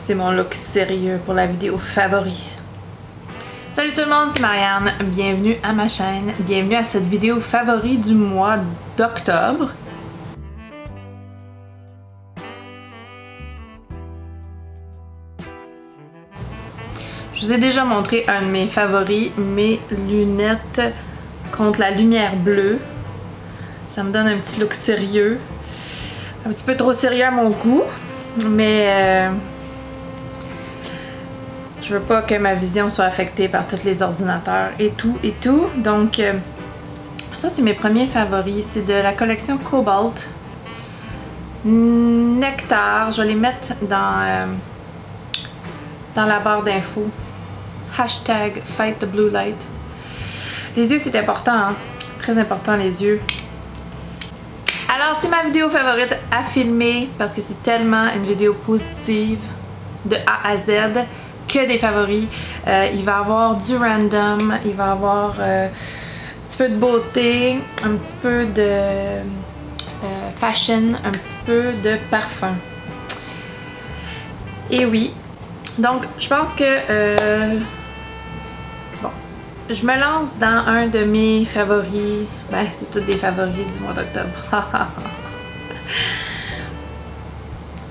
C'est mon look sérieux pour la vidéo favori. Salut tout le monde, c'est Marianne. Bienvenue à ma chaîne. Bienvenue à cette vidéo favori du mois d'octobre. Je vous ai déjà montré un de mes favoris, mes lunettes contre la lumière bleue. Ça me donne un petit look sérieux. Un petit peu trop sérieux à mon goût, mais je veux pas que ma vision soit affectée par tous les ordinateurs et tout. Donc, ça c'est mes premiers favoris. C'est de la collection Cobalt. Nectar. Je vais les mettre dans la barre d'infos. Hashtag Fight the Blue Light. Les yeux, c'est important, hein? Très important, les yeux. Alors, c'est ma vidéo favorite à filmer parce que c'est tellement une vidéo positive de A à Z que des favoris. Il va y avoir du random, il va y avoir un petit peu de beauté, un petit peu de fashion, un petit peu de parfum. Et oui, donc je pense que bon, je me lance dans un de mes favoris. Ben, c'est tous des favoris du mois d'octobre.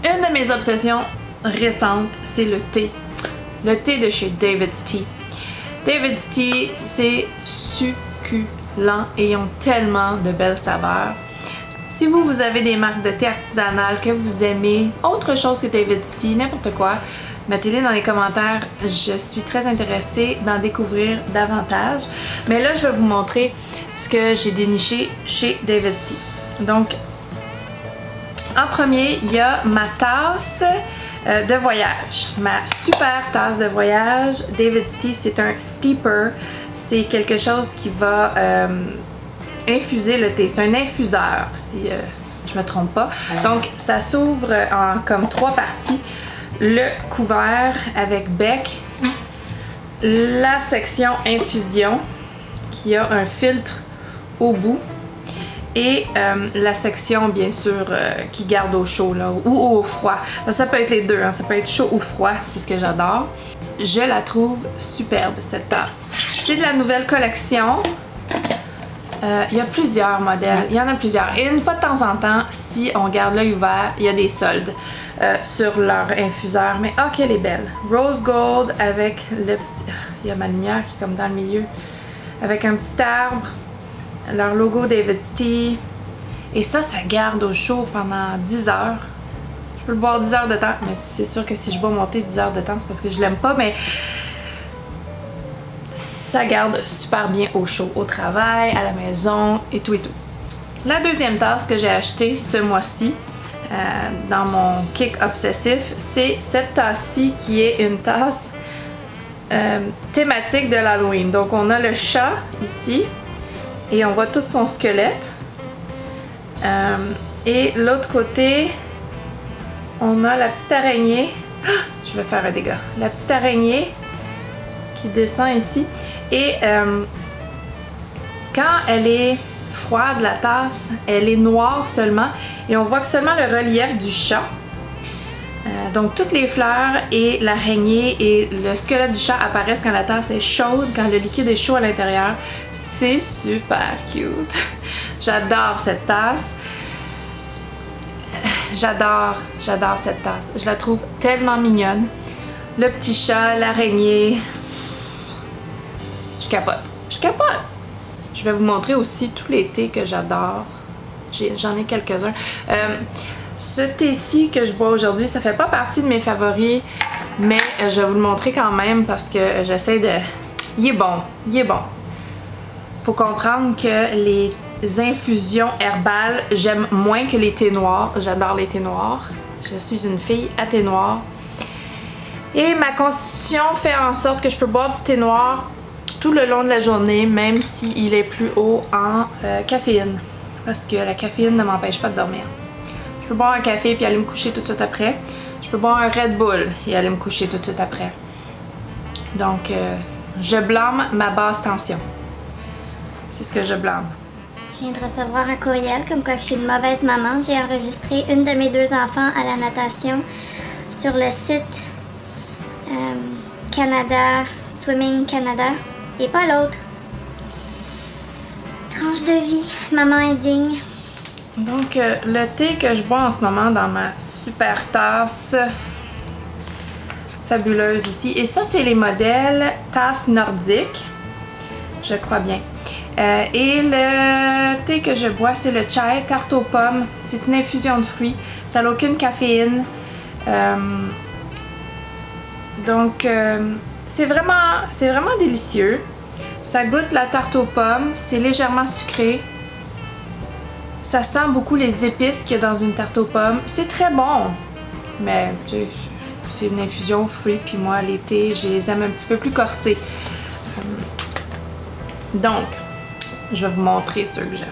Une de mes obsessions récentes, c'est le thé. Le thé de chez David's Tea. David's Tea, c'est succulent et ils ont tellement de belles saveurs. Si vous avez des marques de thé artisanales que vous aimez, autre chose que David's Tea, n'importe quoi, mettez-les dans les commentaires. Je suis très intéressée d'en découvrir davantage. Mais là, je vais vous montrer ce que j'ai déniché chez David's Tea. Donc, en premier, il y a ma tasse de voyage. Ma super tasse de voyage. David's Tea, c'est un steeper. C'est quelque chose qui va infuser le thé. C'est un infuseur, si je me trompe pas. Donc, ça s'ouvre en comme 3 parties. Le couvert avec bec, la section infusion qui a un filtre au bout et la section bien sûr qui garde au chaud là, ou au froid. Ça peut être les deux, hein. Ça peut être chaud ou froid, c'est ce que j'adore. Je la trouve superbe cette tasse. C'est de la nouvelle collection. Il y a plusieurs modèles, il y en a plusieurs. Et une fois de temps en temps, si on garde l'œil ouvert, il y a des soldes sur leur infuseur. Mais oh, qu'elle est belle! Rose Gold avec le petit... Il y a ma lumière qui est comme dans le milieu. Avec un petit arbre. Leur logo David's Tea. Et ça garde au chaud pendant 10 heures. Je peux le boire 10 heures de temps. Mais c'est sûr que si je bois mon thé 10 heures de temps, c'est parce que je l'aime pas. Mais ça garde super bien au chaud, au travail, à la maison et tout. La deuxième tasse que j'ai achetée ce mois-ci dans mon kick obsessif, c'est cette tasse-ci qui est une tasse thématique de l'Halloween. Donc on a le chat ici et on voit tout son squelette. Et l'autre côté, on a la petite araignée. Je vais faire un dégât. La petite araignée qui descend ici. Et quand elle est froide, la tasse, elle est noire seulement. Et on voit que seulement le relief du chat. Donc toutes les fleurs et l'araignée et le squelette du chat apparaissent quand la tasse est chaude, quand le liquide est chaud à l'intérieur. C'est super cute. J'adore cette tasse. J'adore cette tasse. Je la trouve tellement mignonne. Le petit chat, l'araignée. Je capote. Je capote! Je vais vous montrer aussi tous les thés que j'adore. J'en ai quelques-uns. Ce thé-ci que je bois aujourd'hui, ça fait pas partie de mes favoris, mais je vais vous le montrer quand même parce que j'essaie de... Il est bon. Il est bon. Faut comprendre que les infusions herbales, j'aime moins que les thés noirs. J'adore les thés noirs. Je suis une fille à thé noir. Et ma constitution fait en sorte que je peux boire du thé noir tout le long de la journée, même s'il est plus haut en caféine. Parce que la caféine ne m'empêche pas de dormir. Je peux boire un café puis aller me coucher tout de suite après. Je peux boire un Red Bull et aller me coucher tout de suite après. Donc, je blâme ma basse tension. C'est ce que je blâme. Je viens de recevoir un courriel comme quoi je suis une mauvaise maman. J'ai enregistré une de mes 2 enfants à la natation sur le site Canada, Swimming Canada. Et pas l'autre. Tranche de vie, maman indigne. Donc, le thé que je bois en ce moment dans ma super tasse fabuleuse ici. Et ça, c'est les modèles tasse nordique. Je crois bien. Et le thé que je bois, c'est le chai tarte aux pommes. C'est une infusion de fruits. Ça n'a aucune caféine. Donc, c'est vraiment délicieux. Ça goûte la tarte aux pommes. C'est légèrement sucré. Ça sent beaucoup les épices qu'il y a dans une tarte aux pommes. C'est très bon. Mais, tu sais, c'est une infusion aux fruits. Puis moi, les thés, je les aime un petit peu plus corsés. Donc, je vais vous montrer ceux que j'aime.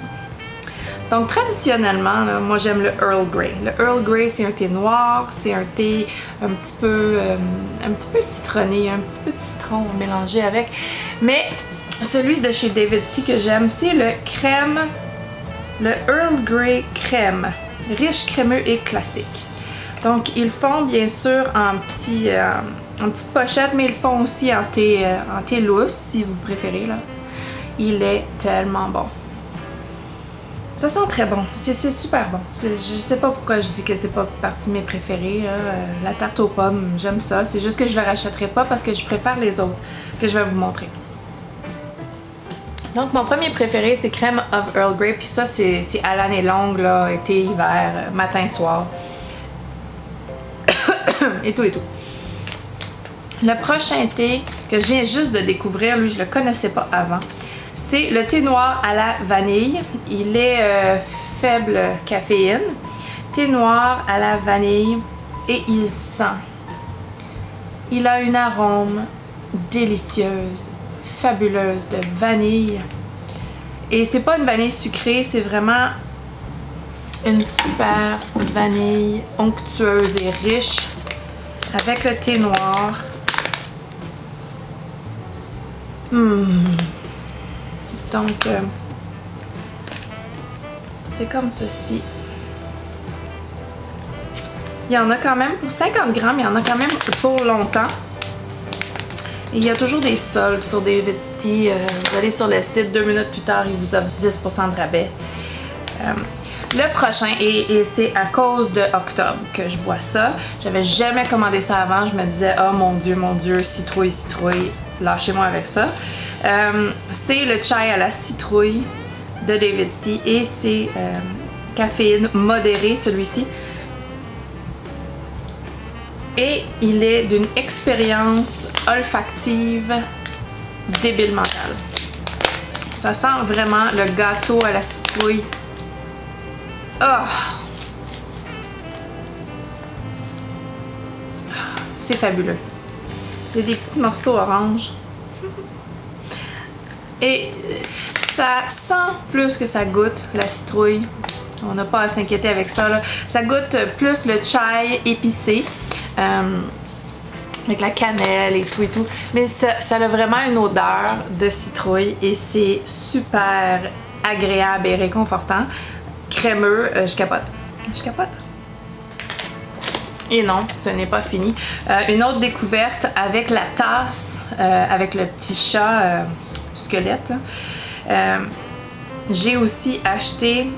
Donc, traditionnellement, là, moi, j'aime le Earl Grey. Le Earl Grey, c'est un thé noir. C'est un thé un petit peu citronné, un petit peu de citron mélangé avec. Mais celui de chez David's Tea que j'aime, c'est le crème, le Earl Grey crème. Riche, crémeux et classique. Donc, ils font bien sûr en petite pochette, mais ils font aussi en thé lousse, si vous préférez, là. Il est tellement bon. Ça sent très bon. C'est super bon. Je sais pas pourquoi je dis que c'est pas partie de mes préférés. La tarte aux pommes, j'aime ça. C'est juste que je le rachèterai pas parce que je préfère les autres que je vais vous montrer. Donc, mon premier préféré, c'est Crème of Earl Grey. Puis ça, c'est à l'année longue, là, été, hiver, matin, soir. et tout. Le prochain thé que je viens juste de découvrir, lui, je le connaissais pas avant. C'est le thé noir à la vanille. Il est faible caféine. Thé noir à la vanille. Et il sent. Il a une arôme délicieuse, fabuleuse de vanille. Et c'est pas une vanille sucrée, c'est vraiment une super vanille onctueuse et riche avec le thé noir. Donc, c'est comme ceci. Il y en a quand même, pour 50 grammes, il y en a quand même pour longtemps. Et il y a toujours des soldes sur David's Tea. Vous allez sur le site, 2 minutes plus tard, il vous offre 10% de rabais. Le prochain, et c'est à cause de octobre que je bois ça. J'avais jamais commandé ça avant. Je me disais, oh mon Dieu, citrouille, lâchez-moi avec ça. C'est le chai à la citrouille de David's Tea et c'est caféine modérée, celui-ci. Et il est d'une expérience olfactive débile mentale. Ça sent vraiment le gâteau à la citrouille. Oh! C'est fabuleux. Il y a des petits morceaux orange. Et ça sent plus que ça goûte la citrouille. On n'a pas à s'inquiéter avec ça, là. Ça goûte plus le chai épicé. Avec la cannelle et tout. Mais ça a vraiment une odeur de citrouille et c'est super agréable et réconfortant. Crémeux, je capote. Et non, ce n'est pas fini. Une autre découverte avec la tasse, avec le petit chat squelette. J'ai aussi acheté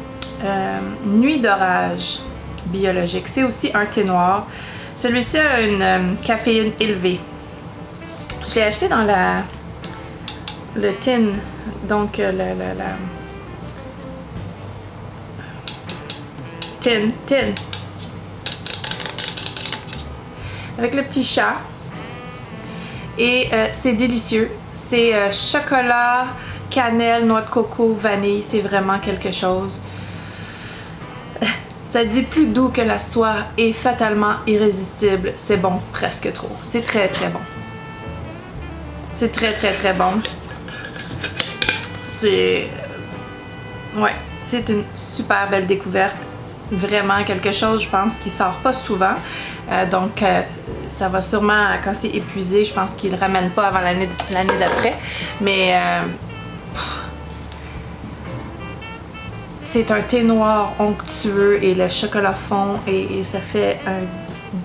Nuit d'orage biologique. C'est aussi un thé noir. Celui-ci a une caféine élevée. Je l'ai acheté dans le tin, donc tin. Avec le petit chat. Et c'est délicieux. C'est chocolat, cannelle, noix de coco, vanille. C'est vraiment quelque chose. Ça dit plus doux que la soie et fatalement irrésistible. C'est bon, presque trop. C'est très bon. C'est très bon. C'est... Ouais, c'est une super belle découverte. Vraiment quelque chose, je pense, qui sort pas souvent. Donc, ça va sûrement, quand c'est épuisé, je pense qu'il ne ramène pas avant l'année d'après. Mais... c'est un thé noir onctueux et le chocolat fond et ça fait un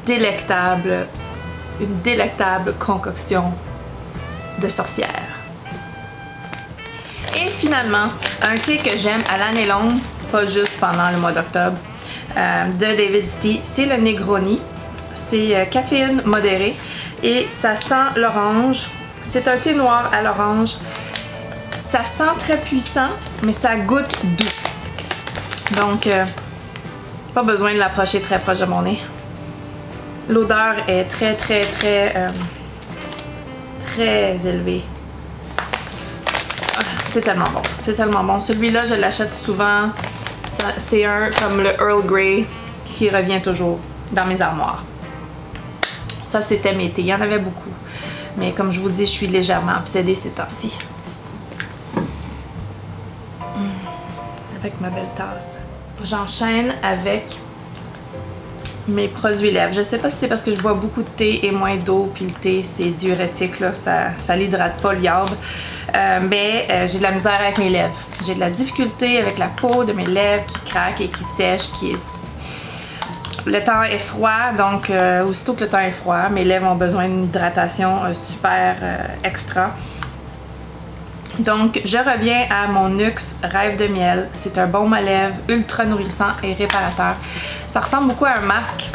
délectable une délectable concoction de sorcière. Et finalement, un thé que j'aime à l'année longue, pas juste pendant le mois d'octobre, de David's Tea, c'est le Negroni. C'est caféine modérée et ça sent l'orange. C'est un thé noir à l'orange. Ça sent très puissant, mais ça goûte doux. Donc, pas besoin de l'approcher très proche de mon nez. L'odeur est très élevée. C'est tellement bon, c'est tellement bon. Celui-là, je l'achète souvent. C'est un comme le Earl Grey qui revient toujours dans mes armoires. Ça, c'était mes thés. Il y en avait beaucoup. Mais comme je vous dis, je suis légèrement obsédée ces temps-ci. Avec ma belle tasse. J'enchaîne avec mes produits lèvres. Je sais pas si c'est parce que je bois beaucoup de thé et moins d'eau, puis le thé c'est diurétique, là, ça l'hydrate pas le iode. Mais j'ai de la misère avec mes lèvres. J'ai de la difficulté avec la peau de mes lèvres qui craque et qui sèche, Le temps est froid, donc aussitôt que le temps est froid, mes lèvres ont besoin d'une hydratation super extra. Donc, je reviens à mon NYX Rêve de miel. C'est un baume à lèvres ultra nourrissant et réparateur. Ça ressemble beaucoup à un masque.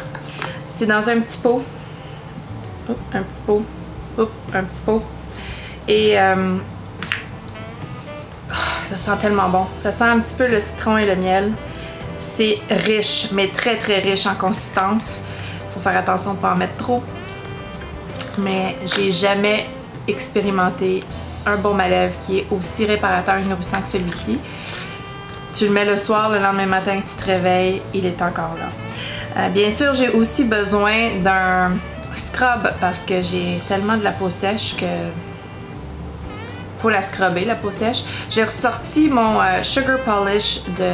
C'est dans un petit pot. Oups, un petit pot. Oups, un petit pot. Et ça sent tellement bon. Ça sent un petit peu le citron et le miel. C'est riche, mais très riche en consistance. Faut faire attention de ne pas en mettre trop. Mais j'ai jamais expérimenté un baume à lèvres qui est aussi réparateur et nourrissant que celui-ci. Tu le mets le soir, le lendemain matin que tu te réveilles, il est encore là. Bien sûr, j'ai aussi besoin d'un scrub parce que j'ai tellement de la peau sèche que faut la scrubber, la peau sèche. J'ai ressorti mon Sugar Polish de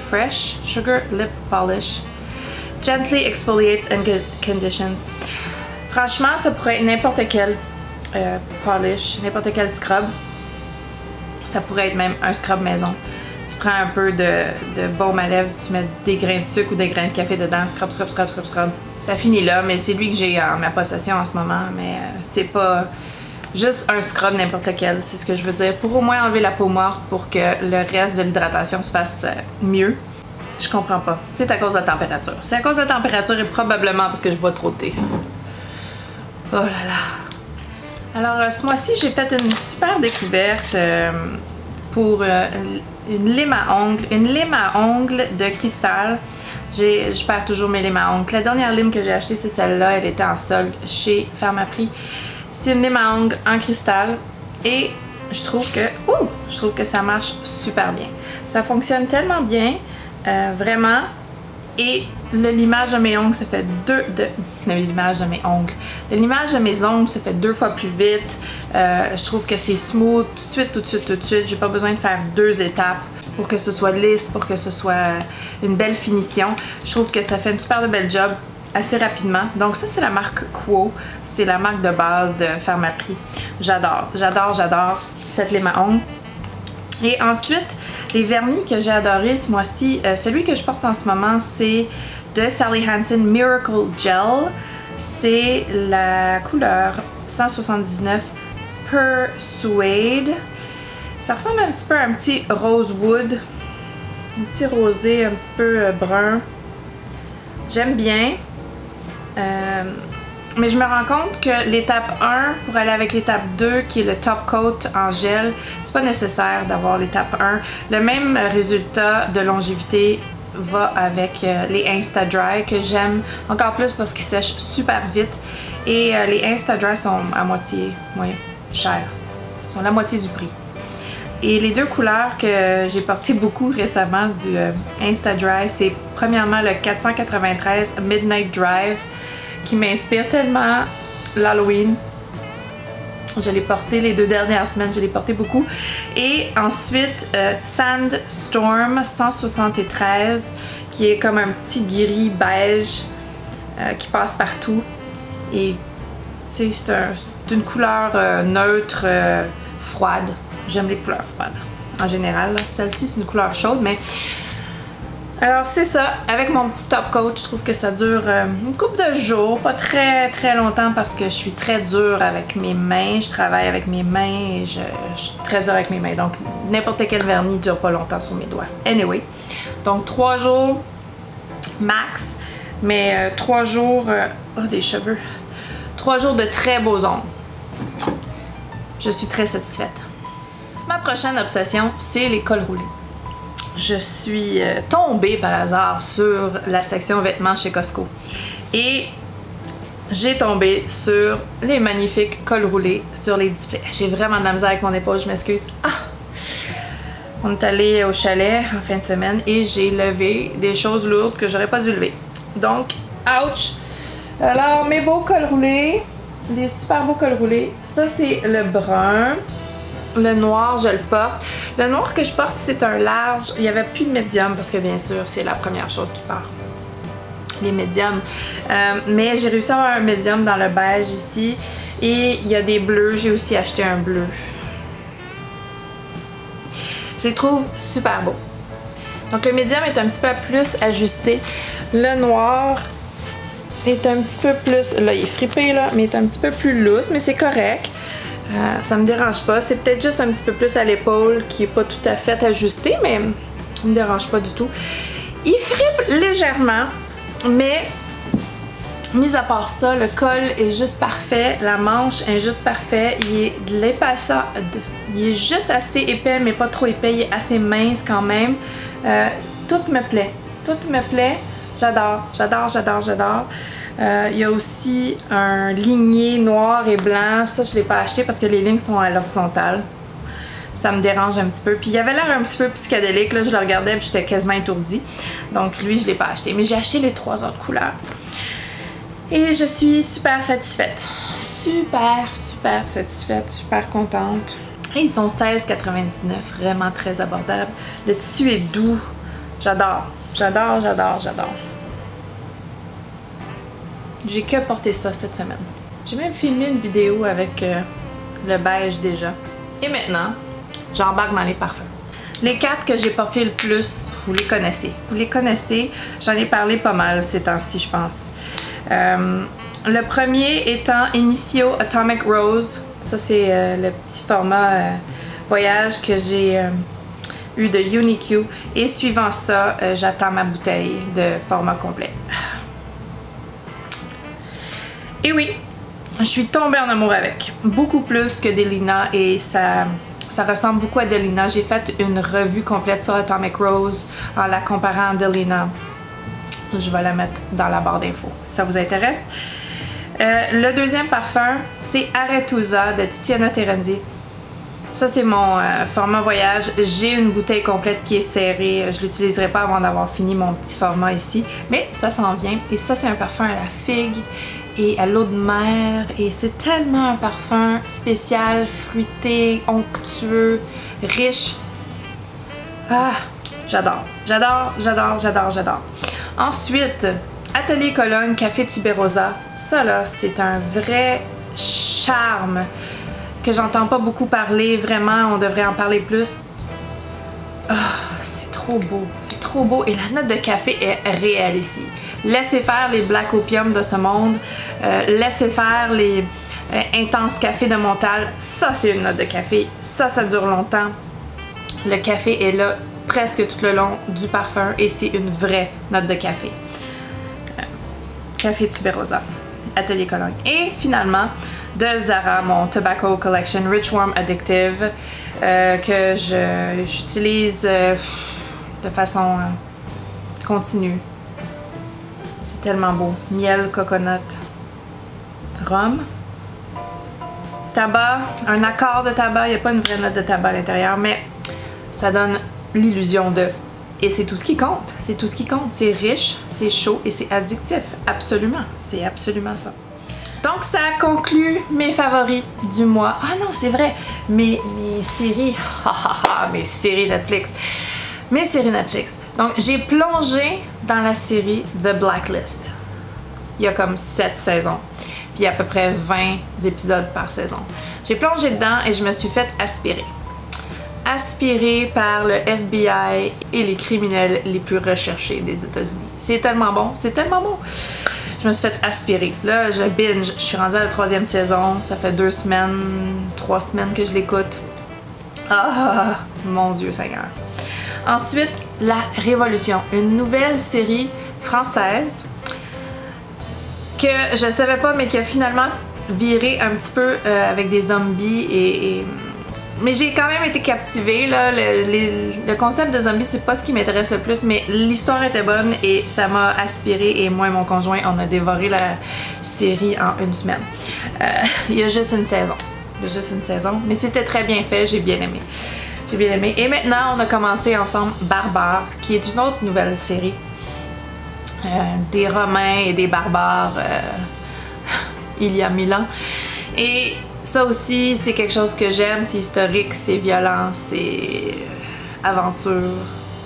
Fresh, Sugar Lip Polish. Gently exfoliates and conditions. Franchement, ça pourrait être n'importe quel polish, n'importe quel scrub. Ça pourrait être même un scrub maison. Tu prends un peu de baume à lèvres, tu mets des grains de sucre ou des grains de café dedans, scrub. Ça finit là, mais c'est lui que j'ai en ma possession en ce moment, mais c'est pas juste un scrub n'importe lequel, c'est ce que je veux dire, pour au moins enlever la peau morte pour que le reste de l'hydratation se fasse mieux. Je comprends pas. C'est à cause de la température. C'est à cause de la température et probablement parce que je bois trop de thé. Oh là là. Alors, ce mois-ci, j'ai fait une super découverte pour une lime à ongles. Une lime à ongles de cristal. Je perds toujours mes limes à ongles. La dernière lime que j'ai achetée, c'est celle-là. Elle était en solde chez Pharmaprix. C'est une lime à ongles en cristal. Et je trouve que ça marche super bien. Ça fonctionne tellement bien. Vraiment. Et le limage de mes ongles, ça fait le limage de mes ongles. Le limage de mes ongles, ça fait 2 fois plus vite. Je trouve que c'est smooth tout de suite. J'ai pas besoin de faire 2 étapes pour que ce soit lisse, pour que ce soit une belle finition. Je trouve que ça fait une super belle job assez rapidement. Donc ça, c'est la marque Quo. C'est la marque de base de Pharmaprix. J'adore cette lime à ongles. Et ensuite, les vernis que j'ai adorés ce mois-ci, celui que je porte en ce moment, c'est de Sally Hansen Miracle Gel. C'est la couleur 179 Persuade. Ça ressemble un petit peu à un petit rosewood, un petit rosé un petit peu brun. J'aime bien. Mais je me rends compte que l'étape 1 pour aller avec l'étape 2 qui est le top coat en gel, c'est pas nécessaire d'avoir l'étape 1. Le même résultat de longévité va avec les Insta Dry que j'aime encore plus parce qu'ils sèchent super vite. Et les Insta Dry sont à moitié chers. Ils sont la moitié du prix. Et les 2 couleurs que j'ai portées beaucoup récemment du Insta Dry, c'est premièrement le 493 Midnight Drive qui m'inspire tellement l'Halloween. Je l'ai porté les 2 dernières semaines, je l'ai porté beaucoup. Et ensuite, Sandstorm 173, qui est comme un petit gris beige qui passe partout. Et tu sais, c'est une couleur neutre, froide. J'aime les couleurs froides en général. Celle-ci, c'est une couleur chaude, mais Alors c'est ça, avec mon petit top coat, je trouve que ça dure une couple de jours, pas très longtemps parce que je suis très dure avec mes mains, je travaille avec mes mains et je suis très dure avec mes mains, donc n'importe quel vernis dure pas longtemps sur mes doigts. Anyway, donc 3 jours max, mais 3 jours, oh des cheveux, 3 jours de très beaux ongles. Je suis très satisfaite. Ma prochaine obsession, c'est les cols roulés. Je suis tombée par hasard sur la section vêtements chez Costco et j'ai tombé sur les magnifiques cols roulés sur les displays. J'ai vraiment de la misère avec mon épaule, je m'excuse. Ah! On est allé au chalet en fin de semaine et j'ai levé des choses lourdes que j'aurais pas dû lever. Donc, ouch! Alors, mes beaux cols roulés, des super beaux cols roulés. Ça, c'est le brun. Le noir, je le porte. Le noir que je porte, c'est un large. Il n'y avait plus de médium parce que bien sûr, c'est la première chose qui part. Les médiums. Mais j'ai réussi à avoir un médium dans le beige ici. Et il y a des bleus. J'ai aussi acheté un bleu. Je les trouve super beaux. Donc le médium est un petit peu plus ajusté. Le noir est un petit peu plus... Là, il est fripé, là, mais il est un petit peu plus lousse, mais c'est correct. Ça me dérange pas. C'est peut-être juste un petit peu plus à l'épaule qui est pas tout à fait ajusté, mais ça me dérange pas du tout. Il fripe légèrement, mais mis à part ça, le col est juste parfait. La manche est juste parfait. Il est de l'épaisseur. Il est juste assez épais, mais pas trop épais. Il est assez mince quand même. Tout me plaît. Tout me plaît. J'adore. J'adore, j'adore, j'adore. Il y a aussi un ligné noir et blanc. Ça, je ne l'ai pas acheté parce que les lignes sont à l'horizontale. Ça me dérange un petit peu. Puis il avait l'air un petit peu psychédélique. Là, je le regardais et j'étais quasiment étourdie. Donc lui, je ne l'ai pas acheté. Mais j'ai acheté les 3 autres couleurs. Et je suis super satisfaite. Super satisfaite. Super contente. Et ils sont $16,99. Vraiment très abordables. Le tissu est doux. J'adore. J'adore, j'adore, j'adore. J'ai que porté ça cette semaine. J'ai même filmé une vidéo avec le beige déjà. Et maintenant, j'embarque dans les parfums. Les 4 que j'ai portés le plus, vous les connaissez. Vous les connaissez. J'en ai parlé pas mal ces temps-ci, je pense. Le premier étant Initio Atomic Rose. Ça, c'est le petit format voyage que j'ai eu de UniQ. Et suivant ça, j'attends ma bouteille de format complet. Et oui, je suis tombée en amour avec. Beaucoup plus que Delina et ça ressemble beaucoup à Delina. J'ai fait une revue complète sur Atomic Rose en la comparant à Delina. Je vais la mettre dans la barre d'infos si ça vous intéresse. Le deuxième parfum, c'est Aretusa de Tiziana Terenzi. Ça, c'est mon format voyage. J'ai une bouteille complète qui est serrée. Je ne l'utiliserai pas avant d'avoir fini mon petit format ici. Mais ça s'en vient. Et ça, c'est un parfum à la figue et à l'eau de mer. Et c'est tellement un parfum spécial, fruité, onctueux, riche. Ah, j'adore. J'adore, j'adore, j'adore, j'adore. Ensuite, Atelier Cologne Café Tuberosa. Ça, là, c'est un vrai charme que j'entends pas beaucoup parler. Vraiment, on devrait en parler plus. Oh, c'est trop beau. C'est trop beau. Et la note de café est réelle ici. Laissez faire les Black Opium de ce monde. Laissez faire les intenses cafés de Montal. Ça, c'est une note de café. Ça dure longtemps. Le café est là presque tout le long du parfum et c'est une vraie note de café. Café Tuberosa. Atelier Cologne. Et finalement, de Zara, mon Tobacco Collection Rich Warm Addictive que j'utilise de façon continue. C'est tellement beau. Miel, coconut, rhum, tabac, un accord de tabac. Il n'y a pas une vraie note de tabac à l'intérieur, mais ça donne l'illusion de... Et c'est tout ce qui compte. C'est tout ce qui compte. C'est riche, c'est chaud et c'est addictif. Absolument. C'est absolument ça. Donc, ça conclut mes favoris du mois. Ah non, c'est vrai. Mes séries. Mes séries Netflix. Mes séries Netflix. Donc, j'ai plongé dans la série The Blacklist. Il y a comme 7 saisons. Puis, il y a à peu près 20 épisodes par saison. J'ai plongé dedans et je me suis fait aspirer. aspiré par le FBI et les criminels les plus recherchés des États-Unis. C'est tellement bon, c'est tellement bon! Je me suis fait aspirer. Là, je binge. Je suis rendue à la 3e saison. Ça fait 2 semaines, 3 semaines que je l'écoute. Ah, mon Dieu Seigneur. Ensuite, La Révolution, une nouvelle série française que je savais pas, mais qui a finalement viré un petit peu avec des zombies mais j'ai quand même été captivée, là. Le concept de zombies, c'est pas ce qui m'intéresse le plus, mais l'histoire était bonne et ça m'a aspiré, et moi et mon conjoint, on a dévoré la série en 1 semaine. Il y a juste une saison. Il y a juste une saison, mais c'était très bien fait, j'ai bien aimé. J'ai bien aimé. Et maintenant, on a commencé ensemble Barbare, qui est une autre nouvelle série. Des Romains et des barbares il y a 1000 ans. Et ça aussi, c'est quelque chose que j'aime, c'est historique, c'est violent, c'est aventure.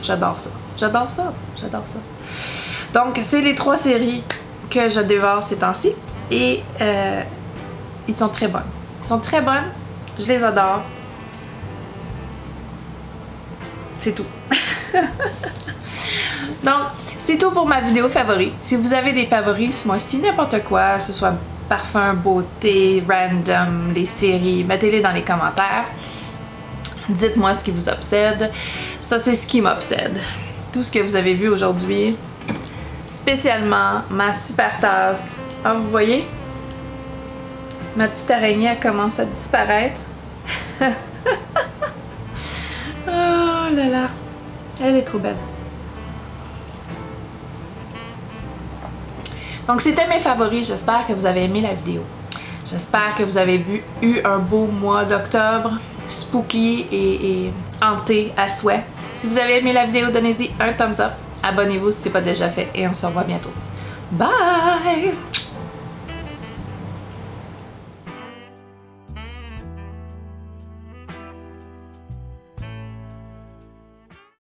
J'adore ça. J'adore ça. J'adore ça. Donc, c'est les 3 séries que je dévore ces temps-ci. Et ils sont très bonnes. Ils sont très bonnes. Je les adore. C'est tout. Donc, c'est tout pour ma vidéo favorite. Si vous avez des favoris ce mois-ci, n'importe quoi, que ce soit parfum, beauté, random, les séries, mettez-les dans les commentaires. Dites-moi ce qui vous obsède. Ça, c'est ce qui m'obsède. Tout ce que vous avez vu aujourd'hui. Spécialement ma super tasse. Ah, vous voyez? Ma petite araignée, elle commence à disparaître. Oh là là. Elle est trop belle. Donc c'était mes favoris, j'espère que vous avez aimé la vidéo. J'espère que vous avez eu un beau mois d'octobre, spooky et hanté à souhait. Si vous avez aimé la vidéo, donnez-y un thumbs up, abonnez-vous si ce n'est pas déjà fait et on se revoit bientôt. Bye!